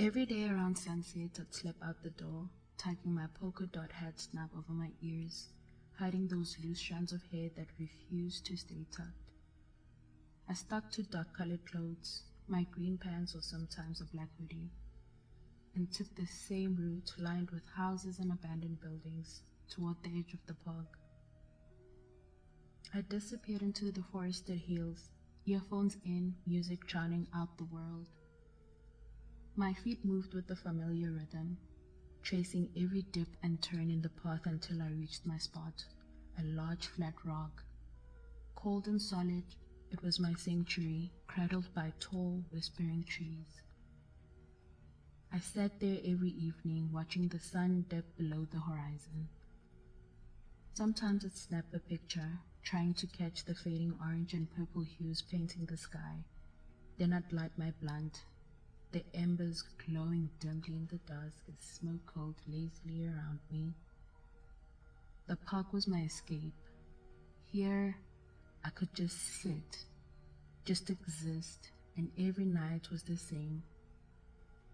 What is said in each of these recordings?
Every day around sunset, I'd slip out the door, tucking my polka dot hat snap over my ears, hiding those loose strands of hair that refused to stay tucked. I stuck to dark-colored clothes, my green pants or sometimes a black hoodie, and took the same route lined with houses and abandoned buildings toward the edge of the park. I disappeared into the forested hills, earphones in, music drowning out the world. My feet moved with the familiar rhythm, tracing every dip and turn in the path until I reached my spot, a large flat rock. Cold and solid, it was my sanctuary, cradled by tall, whispering trees. I sat there every evening, watching the sun dip below the horizon. Sometimes I'd snap a picture, trying to catch the fading orange and purple hues painting the sky. Then I'd light my blunt, the embers glowing dimly in the dusk as smoke curled lazily around me. The park was my escape. Here, I could just sit, just exist, and every night was the same,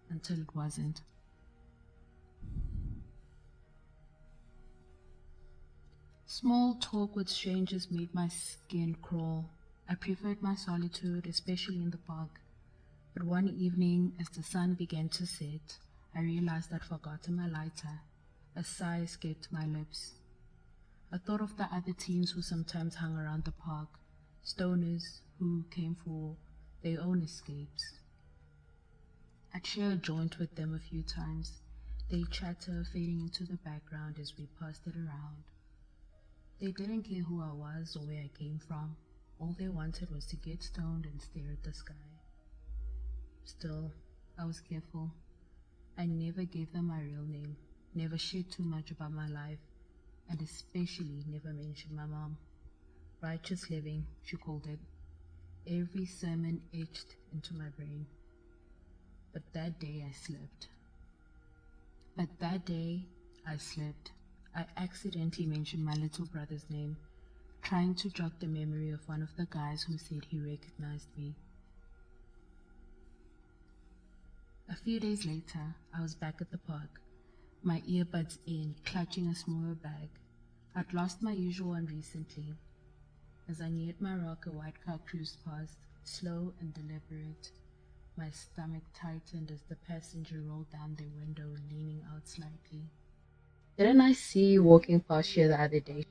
until it wasn't. Small talk with strangers made my skin crawl. I preferred my solitude, especially in the park. But one evening, as the sun began to set, I realized I'd forgotten my lighter. A sigh escaped my lips. I thought of the other teens who sometimes hung around the park, stoners who came for their own escapes. I'd share a joint with them a few times, their chatter fading into the background as we passed it around. They didn't care who I was or where I came from. All they wanted was to get stoned and stare at the sky. Still, I was careful. I never gave them my real name, never shared too much about my life, and especially never mentioned my mom. Righteous living, she called it. Every sermon etched into my brain. But that day I slipped. I accidentally mentioned my little brother's name, trying to jog the memory of one of the guys who said he recognized me. A few days later, I was back at the park, my earbuds in, clutching a smaller bag. I'd lost my usual one recently. As I neared my rock, a white car cruised past, slow and deliberate. My stomach tightened as the passenger rolled down their window, leaning out slightly. Didn't I see you walking past here the other day?